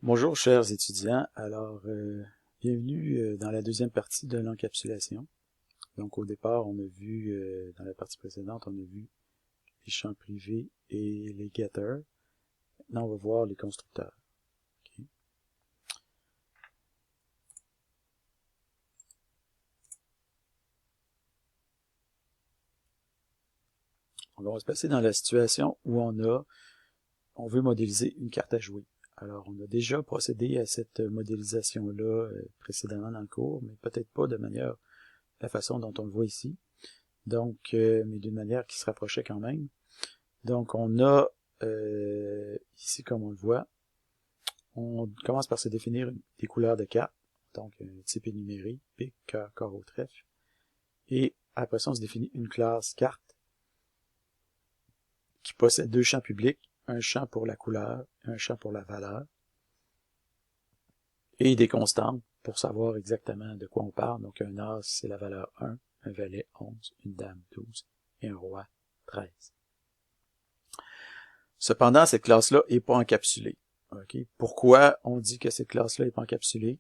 Bonjour chers étudiants, bienvenue dans la deuxième partie de l'encapsulation. Donc au départ, on a vu, dans la partie précédente, on a vu les champs privés et les getters. Maintenant, on va voir les constructeurs. Okay. Donc on va se passer dans la situation où on veut modéliser une carte à jouer. Alors, on a déjà procédé à cette modélisation-là précédemment dans le cours, mais peut-être pas de la façon dont on le voit ici. Donc, mais d'une manière qui se rapprochait quand même. Donc, on a ici, comme on le voit, on commence par se définir des couleurs de cartes, donc un type énuméré, pic, cœur, carreau, trèfle. Et après ça, on se définit une classe carte qui possède deux champs publics, un champ pour la couleur et un champ pour la valeur, et des constantes pour savoir exactement de quoi on parle. Donc, un as, c'est la valeur 1, un valet 11, une dame 12 et un roi 13. Cependant, cette classe-là n'est pas encapsulée. Okay. Pourquoi on dit que cette classe-là n'est pas encapsulée?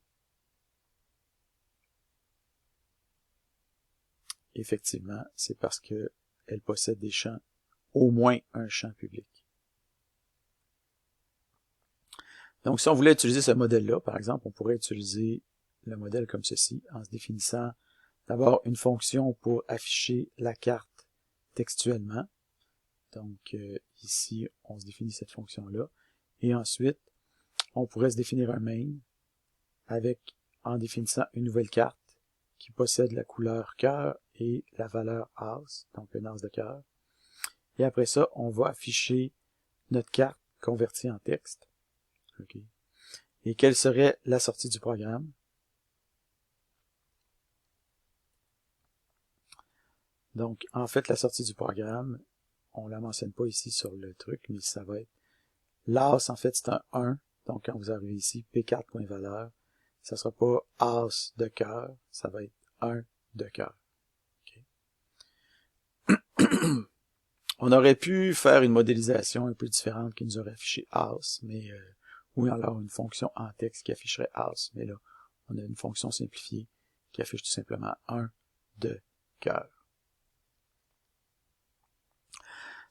Effectivement, c'est parce qu'elle possède des champs, au moins un champ public. Donc, si on voulait utiliser ce modèle-là, par exemple, on pourrait utiliser le modèle comme ceci, en se définissant d'abord une fonction pour afficher la carte textuellement. Donc, ici, on se définit cette fonction-là. Et ensuite, on pourrait se définir un main en définissant une nouvelle carte qui possède la couleur cœur et la valeur as, donc un as de cœur. Et après ça, on va afficher notre carte convertie en texte. Okay. Et quelle serait la sortie du programme? Donc, en fait, la sortie du programme, on la mentionne pas ici sur le truc, mais ça va être l'as, en fait, c'est un 1. Donc, quand vous arrivez ici, P4.valeur, ça sera pas as de cœur, ça va être 1 de cœur. Okay. On aurait pu faire une modélisation un peu différente qui nous aurait affiché as, ou alors une fonction en texte qui afficherait as, mais là, on a une fonction simplifiée qui affiche tout simplement 1 de cœur.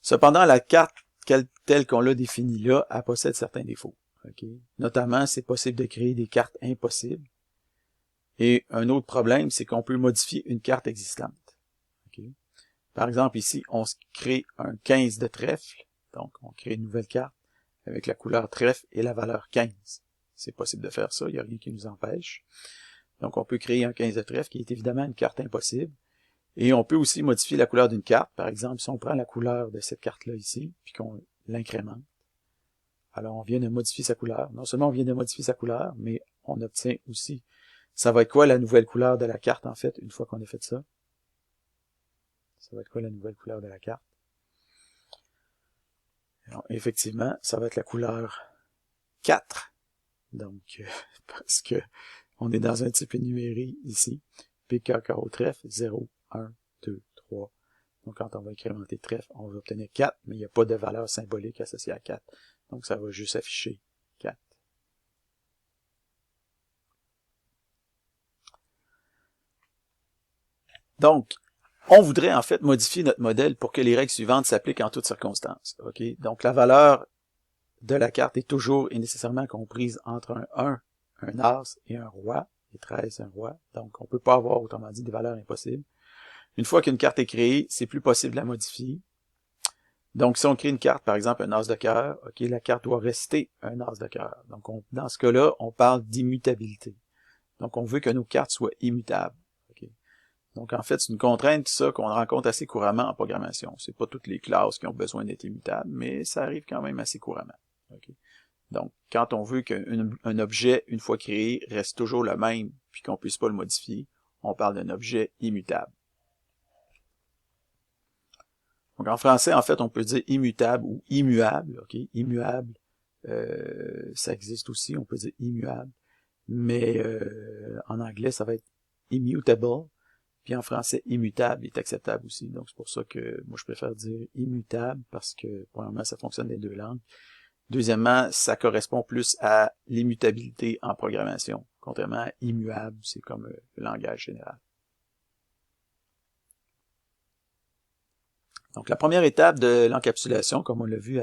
Cependant, la carte telle qu'on l'a définie là, elle possède certains défauts. Okay? Notamment, c'est possible de créer des cartes impossibles. Et un autre problème, c'est qu'on peut modifier une carte existante. Okay? Par exemple, ici, on crée un 15 de trèfle. Donc, on crée une nouvelle carte avec la couleur trèfle et la valeur 15. C'est possible de faire ça, il n'y a rien qui nous empêche. Donc, on peut créer un 15 de trèfle qui est évidemment une carte impossible. Et on peut aussi modifier la couleur d'une carte. Par exemple, si on prend la couleur de cette carte-là ici, puis qu'on l'incrémente, alors on vient de modifier sa couleur. Non seulement on vient de modifier sa couleur, mais on obtient aussi, ça va être quoi la nouvelle couleur de la carte en fait, une fois qu'on a fait ça? Ça va être quoi la nouvelle couleur de la carte? Alors, effectivement, ça va être la couleur 4. Donc, parce que on est dans un type énuméré ici. PK au trèfle, 0, 1, 2, 3. Donc, quand on va incrémenter trèfle, on va obtenir 4, mais il n'y a pas de valeur symbolique associée à 4. Donc, ça va juste afficher 4. Donc, on voudrait en fait modifier notre modèle pour que les règles suivantes s'appliquent en toutes circonstances. Okay? Donc, la valeur de la carte est toujours et nécessairement comprise entre un 1, un as et un roi, et 13, un roi. Donc, on ne peut pas avoir, autrement dit, des valeurs impossibles. Une fois qu'une carte est créée, c'est plus possible de la modifier. Donc, si on crée une carte, par exemple, un as de cœur, okay, la carte doit rester un as de cœur. Donc, dans ce cas-là, on parle d'immutabilité. Donc, on veut que nos cartes soient immutables. Okay. Donc, en fait, c'est une contrainte, ça, qu'on rencontre assez couramment en programmation. C'est pas toutes les classes qui ont besoin d'être immutables, mais ça arrive quand même assez couramment. Okay. Donc, quand on veut qu'un objet, une fois créé, reste toujours le même, puis qu'on puisse pas le modifier, on parle d'un objet immutable. Donc, en français, en fait, on peut dire immutable ou immuable. Okay? Immuable, ça existe aussi, on peut dire immuable. Mais en anglais, ça va être immutable. Puis en français, immutable est acceptable aussi. Donc, c'est pour ça que moi, je préfère dire immutable parce que, premièrement, ça fonctionne dans les deux langues. Deuxièmement, ça correspond plus à l'immutabilité en programmation, contrairement à immuable, c'est comme le langage général. Donc, la première étape de l'encapsulation, comme on l'a vu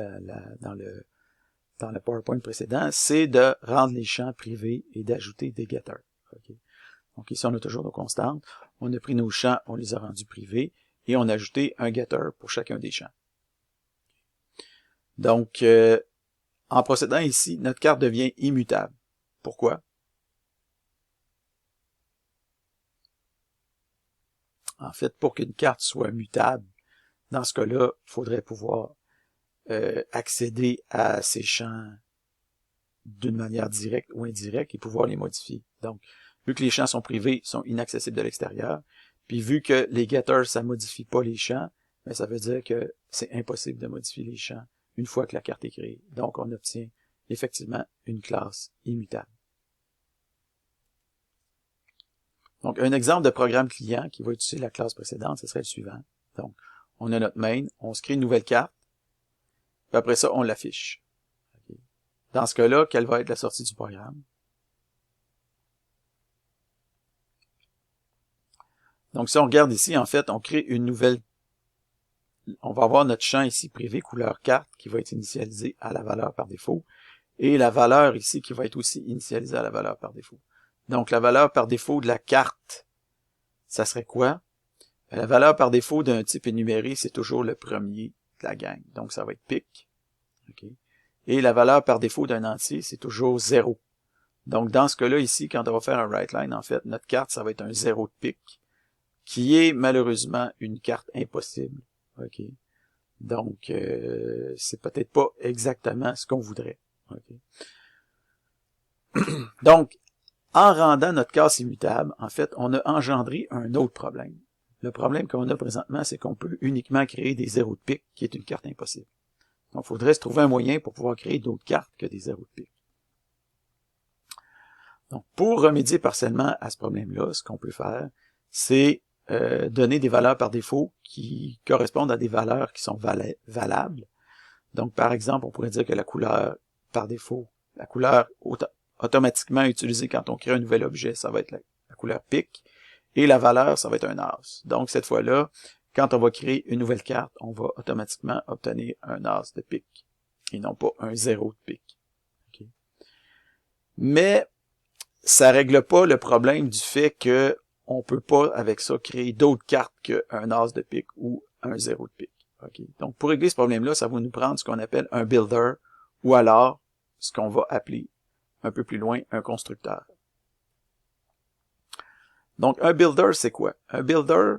dans le PowerPoint précédent, c'est de rendre les champs privés et d'ajouter des getters. Okay. Donc, ici, on a toujours nos constantes. On a pris nos champs, on les a rendus privés, et on a ajouté un getter pour chacun des champs. Donc, en procédant ici, notre carte devient immutable. Pourquoi? En fait, pour qu'une carte soit mutable, dans ce cas-là, il faudrait pouvoir accéder à ces champs d'une manière directe ou indirecte et pouvoir les modifier. Donc, vu que les champs sont privés, sont inaccessibles de l'extérieur, puis vu que les getters, ça modifie pas les champs, mais ça veut dire que c'est impossible de modifier les champs une fois que la carte est créée. Donc, on obtient effectivement une classe immutable. Donc, un exemple de programme client qui va utiliser la classe précédente, ce serait le suivant. Donc, on a notre main, on se crée une nouvelle carte, puis après ça, on l'affiche. Okay. Dans ce cas-là, quelle va être la sortie du programme? Donc, si on regarde ici, en fait, on crée une nouvelle. On va avoir notre champ ici privé couleur carte qui va être initialisé à la valeur par défaut et la valeur ici qui va être aussi initialisée à la valeur par défaut. Donc, la valeur par défaut de la carte, ça serait quoi? La valeur par défaut d'un type énuméré, c'est toujours le premier de la gang. Donc, ça va être pic. Okay. Et la valeur par défaut d'un entier, c'est toujours 0. Donc, dans ce cas-là, ici, quand on va faire un writeLine, en fait, notre carte, ça va être un 0 de pic, qui est malheureusement une carte impossible. OK. Donc, c'est peut-être pas exactement ce qu'on voudrait. Okay. Donc, en rendant notre classe immutable, en fait, on a engendré un autre problème. Le problème qu'on a présentement, c'est qu'on peut uniquement créer des zéros de pic, qui est une carte impossible. Donc, il faudrait se trouver un moyen pour pouvoir créer d'autres cartes que des zéros de pic. Donc, pour remédier partiellement à ce problème-là, ce qu'on peut faire, c'est donner des valeurs par défaut qui correspondent à des valeurs qui sont valables. Donc, par exemple, on pourrait dire que la couleur par défaut, la couleur automatiquement utilisée quand on crée un nouvel objet, ça va être la couleur pic, et la valeur, ça va être un as. Donc, cette fois-là, quand on va créer une nouvelle carte, on va automatiquement obtenir un as de pic, et non pas un 0 de pic. Okay. Mais, ça règle pas le problème du fait que on peut pas, avec ça, créer d'autres cartes qu'un as de pic ou un 0 de pic. Okay. Donc, pour régler ce problème-là, ça va nous prendre ce qu'on appelle un builder, ou alors, ce qu'on va appeler, un peu plus loin, un constructeur. Donc, un builder, c'est quoi? Un builder,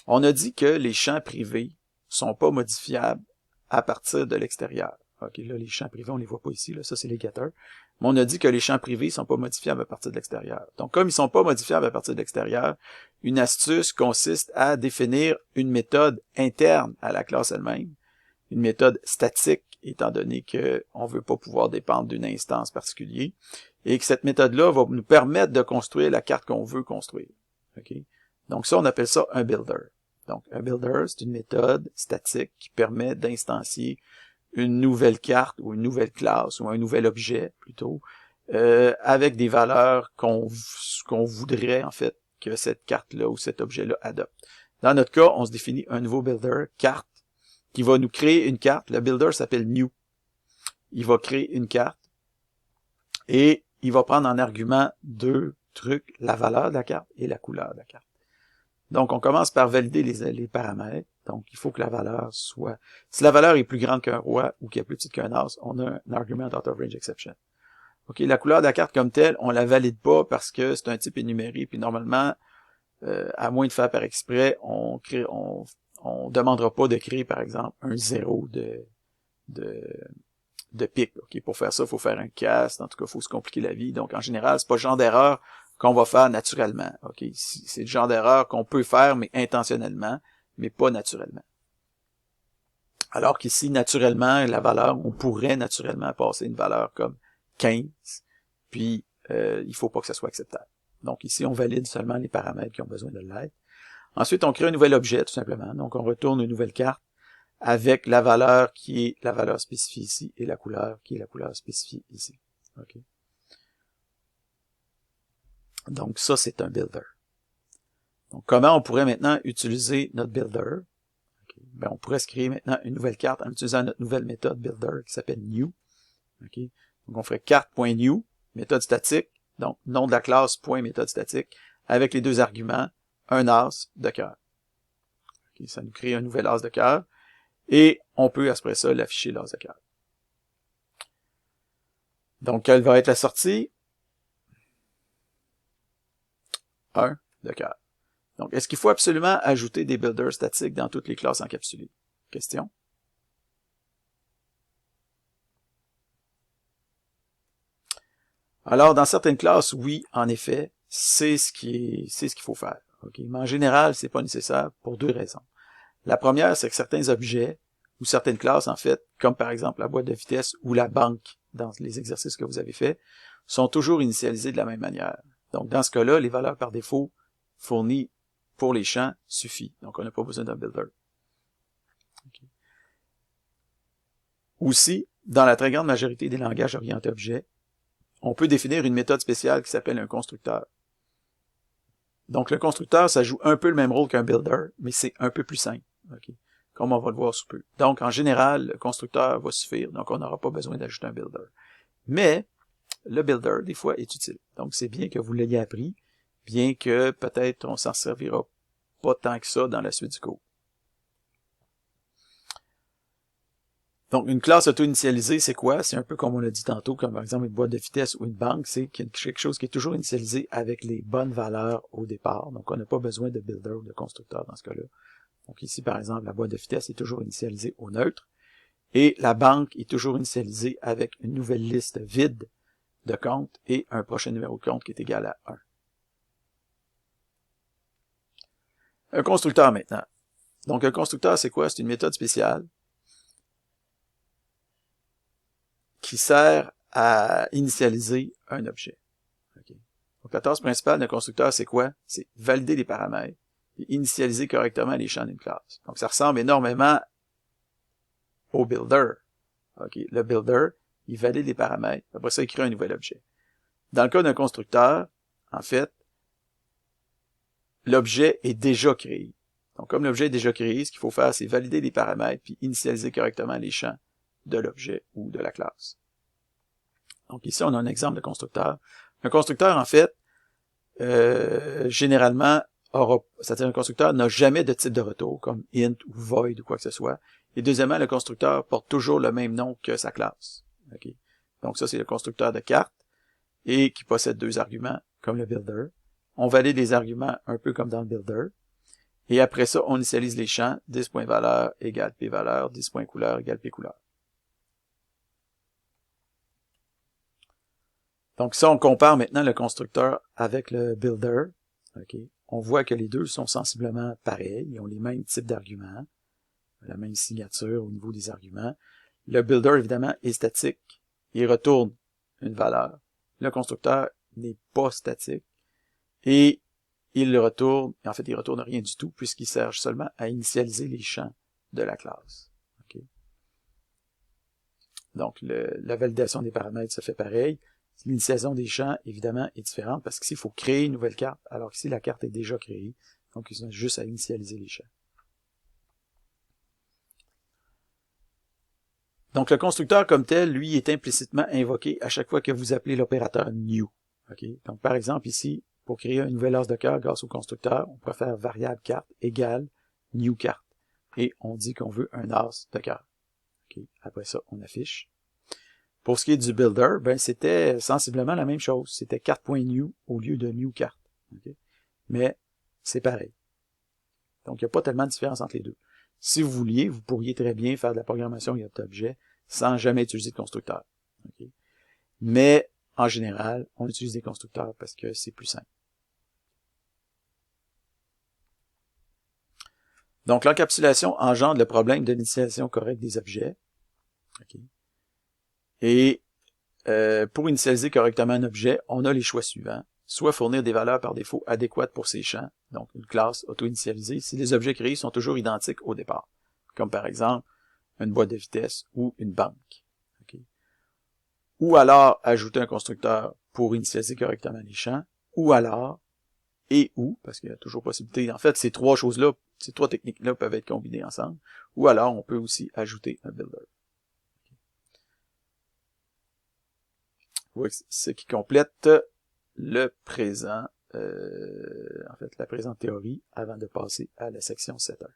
on a dit que les champs privés sont pas modifiables à partir de l'extérieur. OK, là, les champs privés, on les voit pas ici, là, ça, c'est les getters. Mais on a dit que les champs privés sont pas modifiables à partir de l'extérieur. Donc, comme ils sont pas modifiables à partir de l'extérieur, une astuce consiste à définir une méthode interne à la classe elle-même, une méthode statique, étant donné qu'on veut pas pouvoir dépendre d'une instance particulière, et que cette méthode-là va nous permettre de construire la carte qu'on veut construire. Okay? Donc ça, on appelle ça un builder. Donc un builder, c'est une méthode statique qui permet d'instancier une nouvelle carte ou une nouvelle classe ou un nouvel objet plutôt avec des valeurs qu'on voudrait en fait que cette carte-là ou cet objet-là adopte. Dans notre cas, on se définit un nouveau builder, carte, qui va nous créer une carte. Le builder s'appelle new. Il va créer une carte et il va prendre en argument deux trucs, la valeur de la carte et la couleur de la carte. Donc, on commence par valider les paramètres. Donc, il faut que la valeur soit... Si la valeur est plus grande qu'un roi ou qu'elle est plus petite qu'un as, on a un argument out of range exception. OK, la couleur de la carte comme telle, on la valide pas parce que c'est un type énuméré, puis normalement, à moins de faire par exprès, on demandera pas de créer, par exemple, un 0 de pic. Okay, pour faire ça, il faut faire un cast, en tout cas, il faut se compliquer la vie. Donc, en général, c'est pas le genre d'erreur qu'on va faire naturellement. Okay, c'est le genre d'erreur qu'on peut faire, mais intentionnellement, mais pas naturellement. Alors qu'ici, naturellement, la valeur, on pourrait naturellement passer une valeur comme 15, puis il faut pas que ça soit acceptable. Donc ici, on valide seulement les paramètres qui ont besoin de l'être. Ensuite, on crée un nouvel objet, tout simplement. Donc, on retourne une nouvelle carte avec la valeur qui est la valeur spécifiée ici et la couleur qui est la couleur spécifiée ici. Okay. Donc ça, c'est un builder. Donc comment on pourrait maintenant utiliser notre builder? Okay. Ben, on pourrait se créer maintenant une nouvelle carte en utilisant notre nouvelle méthode builder qui s'appelle new. Okay. Donc on ferait carte.new, méthode statique, donc nom de la classe, point méthode statique, avec les deux arguments, un as de cœur. Okay. Ça nous crée un nouvel as de cœur. Et on peut, après ça, l'afficher l'as de cœur. Donc, quelle va être la sortie? 1 de cœur. Donc, est-ce qu'il faut absolument ajouter des builders statiques dans toutes les classes encapsulées? Question? Alors, dans certaines classes, oui, en effet, c'est ce qu'il faut faire. Okay? Mais en général, c'est pas nécessaire pour deux raisons. La première, c'est que certains objets, ou certaines classes, en fait, comme par exemple la boîte de vitesse ou la banque dans les exercices que vous avez faits, sont toujours initialisés de la même manière. Donc, dans ce cas-là, les valeurs par défaut fournies pour les champs suffit. Donc, on n'a pas besoin d'un builder. Okay. Aussi, dans la très grande majorité des langages orientés objets, on peut définir une méthode spéciale qui s'appelle un constructeur. Donc, le constructeur, ça joue un peu le même rôle qu'un builder, mais c'est un peu plus simple. Okay. Comme on va le voir sous peu. Donc, en général, le constructeur va suffire, donc on n'aura pas besoin d'ajouter un builder. Mais, le builder, des fois, est utile. Donc, c'est bien que vous l'ayez appris, bien que peut-être on s'en servira pas tant que ça dans la suite du cours. Donc, une classe auto-initialisée, c'est quoi? C'est un peu comme on l'a dit tantôt, comme par exemple une boîte de vitesse ou une banque, c'est quelque chose qui est toujours initialisé avec les bonnes valeurs au départ. Donc, on n'a pas besoin de builder ou de constructeur dans ce cas-là. Donc ici, par exemple, la boîte de vitesse est toujours initialisée au neutre. Et la banque est toujours initialisée avec une nouvelle liste vide de comptes et un prochain numéro de compte qui est égal à 1. Un constructeur maintenant. Donc un constructeur, c'est quoi? C'est une méthode spéciale qui sert à initialiser un objet. Okay. Donc la tâche principale d'un constructeur, c'est quoi? C'est valider les paramètres et initialiser correctement les champs d'une classe. Donc ça ressemble énormément au builder. Okay. Le builder, il valide les paramètres, après ça, il crée un nouvel objet. Dans le cas d'un constructeur, en fait, l'objet est déjà créé. Donc, comme l'objet est déjà créé, ce qu'il faut faire, c'est valider les paramètres puis initialiser correctement les champs de l'objet ou de la classe. Donc, ici, on a un exemple de constructeur. Un constructeur, en fait, généralement, c'est-à-dire un constructeur n'a jamais de type de retour, comme int ou void ou quoi que ce soit. Et deuxièmement, le constructeur porte toujours le même nom que sa classe. Okay. Donc ça, c'est le constructeur de carte et qui possède deux arguments, comme le builder. On valide les arguments un peu comme dans le builder. Et après ça, on initialise les champs, 10.valeur égale p-valeur, 10.couleur égale p-couleur. Donc ça, on compare maintenant le constructeur avec le builder. Okay. On voit que les deux sont sensiblement pareils, ils ont les mêmes types d'arguments, la même signature au niveau des arguments. Le builder, évidemment, est statique. Il retourne une valeur. Le constructeur n'est pas statique. Et il le retourne, en fait, il retourne rien du tout, puisqu'il sert seulement à initialiser les champs de la classe. Okay. Donc, la validation des paramètres se fait pareil. L'initialisation des champs, évidemment, est différente, parce qu'ici, il faut créer une nouvelle carte, alors qu'ici, la carte est déjà créée. Donc, ils ont juste à initialiser les champs. Donc, le constructeur comme tel, lui, est implicitement invoqué à chaque fois que vous appelez l'opérateur new. Okay? Donc, par exemple, ici, pour créer un nouvel as de cœur grâce au constructeur, on pourrait faire variable carte égale new carte. Et on dit qu'on veut un as de cœur. Okay? Après ça, on affiche. Pour ce qui est du builder, ben, c'était sensiblement la même chose. C'était carte.new au lieu de new carte. Okay? Mais c'est pareil. Donc, il n'y a pas tellement de différence entre les deux. Si vous vouliez, vous pourriez très bien faire de la programmation objet sans jamais utiliser de constructeur. Okay? Mais, en général, on utilise des constructeurs parce que c'est plus simple. Donc, l'encapsulation engendre le problème de l'initialisation correcte des objets. Okay? Et pour initialiser correctement un objet, on a les choix suivants. Soit fournir des valeurs par défaut adéquates pour ces champs, donc une classe auto-initialisée, si les objets créés sont toujours identiques au départ. comme par exemple une boîte de vitesse ou une banque. Okay? Ou alors ajouter un constructeur pour initialiser correctement les champs, ou alors, parce qu'il y a toujours possibilité, en fait, ces trois choses-là, ces trois techniques-là peuvent être combinées ensemble, ou alors on peut aussi ajouter un builder. Okay. Ce qui complète le présent, en fait, la présente théorie avant de passer à la section 7.1.